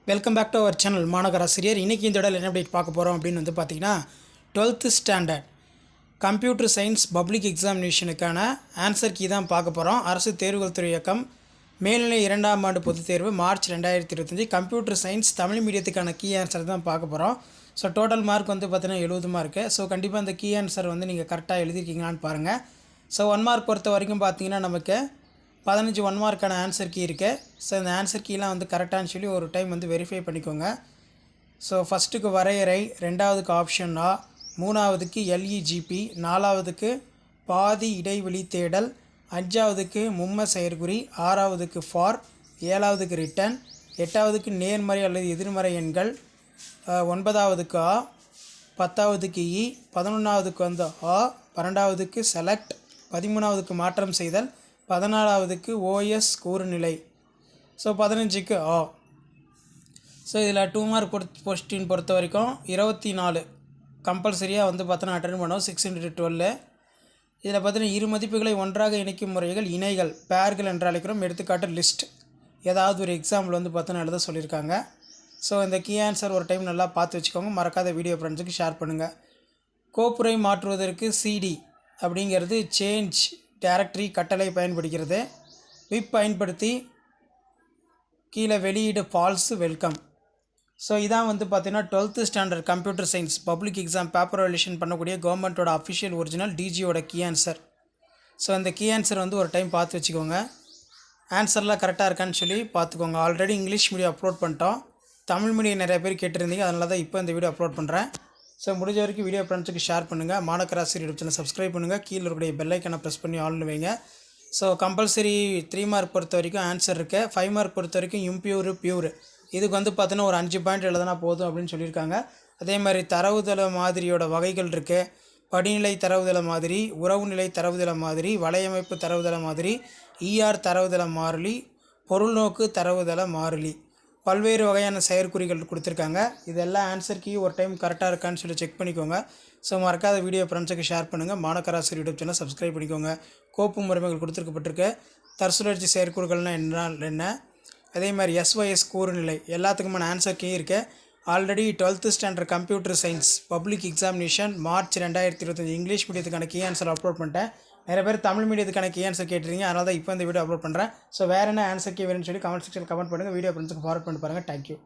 Welcome back to our channel மாநகர ஆசிரியர். இன்றைக்கி இந்த இடையில என்ன அப்டேட் பார்க்க போகிறோம் அப்படின்னு பார்த்தீங்கன்னா 12th standard computer science public எக்ஸாமினேஷனுக்கான ஆன்சர் கீ தான் பார்க்க போகிறோம். அரசு தேர்வுகள் துறை இயக்கம் மேல்நிலை 2ஆம் ஆண்டு பொதுத் தேர்வு மார்ச் 2025 கம்ப்யூட்டர் சயின்ஸ் தமிழ் மீடியத்துக்கான கீ ஆன்சர் தான் பார்க்க போகிறோம். ஸோ டோட்டல் மார்க் பார்த்தீங்கன்னா 70 மார்க்கு. ஸோ கண்டிப்பாக அந்த கீ ஆன்சர் நீங்கள் கரெக்டாக எழுதிருக்கீங்களான்னு பாருங்கள். ஸோ 1 மார்க் பொறுத்த வரைக்கும் பார்த்தீங்கன்னா நமக்கு 15 1 மார்க்கான ஆன்சர் கீ இருக்குது. ஸோ இந்த ஆன்சர் கீலாம் கரெக்டானு சொல்லி ஒரு டைம் வெரிஃபை பண்ணிக்கோங்க. ஸோ ஃபஸ்ட்டுக்கு வரையறை, ரெண்டாவதுக்கு ஆப்ஷன் ஆ, மூணாவதுக்கு எல்இஜிபி, நாலாவதுக்கு பாதி இடைவெளி தேடல், அஞ்சாவதுக்கு மும்ம செயற்குறி, ஆறாவதுக்கு ஃபார், ஏழாவதுக்கு ரிட்டன், எட்டாவதுக்கு நேர்மறை அல்லது எதிர்மறை எண்கள், ஒன்பதாவதுக்கு ஆ, பத்தாவதுக்கு இ, 11ஆவதுக்கு ஆ, 12ஆவதுக்கு செலக்ட், 13ஆவதுக்கு மாற்றம் செய்தல், 14ஆவதுக்கு ஓஎஸ் கூறுநிலை. ஸோ 15க்கு ஆ. ஸோ இதில் 2 மார்க் கொஸ்டின் பொறுத்த வரைக்கும் 24 கம்பல்சரியாக பார்த்தோன்னா அட்டன் பண்ணோம். 6x12. இதில் பார்த்தீங்கன்னா இரு மதிப்புகளை ஒன்றாக இணைக்கும் முறைகள் இணைகள் பேர்கள் என்று அழைக்கிறோம். எடுத்துக்காட்டு லிஸ்ட். ஏதாவது ஒரு எக்ஸாம்பிள் பார்த்தோன்னா எழுத சொல்லியிருக்காங்க. ஸோ இந்த கீ ஆன்சர் ஒரு டைம் நல்லா பார்த்து வச்சுக்கோங்க. மறக்காத வீடியோ ஃப்ரெண்ட்ஸுக்கு ஷேர் பண்ணுங்கள். கோப்புரை மாற்றுவதற்கு சிடி அப்படிங்கிறது சேஞ்ச் டைரக்டரி கட்டளை பயன்படுகிறது. விப் பயன்படுத்தி கீழே வெளியீடு ஃபால்ஸ் வெல்கம். ஸோ இதான் பார்த்தீங்கன்னா 12th standard computer science public exam paper valuation பண்ணக்கூடிய கவர்மெண்ட்டோட அஃபிஷியல் ஒரிஜினல் டிஜியோட கீ ஆன்சர். ஸோ இந்த கீ ஆன்சர் ஒரு டைம் பார்த்து வச்சுக்கோங்க. ஆன்சர்லாம் கரெக்டாக இருக்கான்னு சொல்லி பார்த்துக்கோங்க. ஆல்ரெடி இங்கிலீஷ் மீடியம் அப்லோட் பண்ணிட்டோம். தமிழ் மீடியம் நிறைய பேர் கேட்டிருந்தீங்க, அதனால தான் இப்போ இந்த வீடியோ அப்லோட் பண்ணுறேன். ஸோ முடிஞ்ச வரைக்கும் வீடியோ ஃப்ரெண்ட்ஸுக்கு ஷேர் பண்ணுங்கள். மாநகர ஆசிரியர் யூடியூப் சேனல் சப்ஸ்கிரைப் பண்ணுங்கள். கீழே இருக்கக்கூடிய பெல் ஐக்கனை ப்ரெஸ் பண்ணி ஆல்னு வைங்க. ஸோ கம்பல்சரி 3 மார்க் பொறுத்த வரைக்கும் ஆன்சர் இருக்குது. 5 மார்க் பொறுத்த வரைக்கும் இம்பியூர் பியூர் இதுக்கு பார்த்தீங்கன்னா ஒரு 5 பாயிண்ட் எழுதுனா போதும் அப்படின்னு சொல்லியிருக்காங்க. அதே மாதிரி தரவுதள மாதிரியோட வகைகள் இருக்குது. படிநிலை தரவுதள மாதிரி, உறவுநிலை தரவுதள மாதிரி, வலையமைப்பு தரவுதள மாதிரி, இஆர் தரவுதள மாறிலி, பொருள்நோக்கு தரவுதள மாறிலி, பல்வேறு வகையான செயற்குறிகள் கொடுத்துருக்காங்க. இதெல்லாம் ஆன்சர் கீ ஒரு டைம் கரெக்டாக இருக்கான்னு சொல்லி செக் பண்ணிக்கோங்க. ஸோ மறக்காத வீடியோ ஃப்ரெண்ட்ஸுக்கு ஷேர் பண்ணுங்கள். மாநகர ஆசிரியர் யூடியூப் சேனல் சப்ஸ்கிரைப் பண்ணிக்கோங்க. கோப்பு முறைமைகள் கொடுத்துருக்கப்பட்டிருக்கு. தற்சுழற்சி செயற்குறிகள்னால் என்ன, அதே மாதிரி எஸ்ஒஎஸ் கூறுநிலை எல்லாத்துக்குமான ஆன்சர் கீ இருக்குது. Already 12th standard computer science public examination March 2025 English மீடியத்துக்கான கீ ஆன்சர் அப்லோட் பண்ணிட்டேன். நிறைய பேர் தமிழ் மீடியத்துக்கான கீ ஆன்சர் கேட்டிருக்கீங்க, அதனால தான் இப்போ இந்த வீடியோ அப்லோட் பண்ணுறேன். ஸோ வேறு என்ன ஆன்சர் கீ வேணும்னு சொல்லி கமெண்ட் செக்ஷனில் கமெண்ட் பண்ணுங்கள். வீடியோ ஃப்ரெண்ட்ஸுக்கு ஃபார்வர்ட் பண்ணி பாருங்கள். தேங்க்யூ.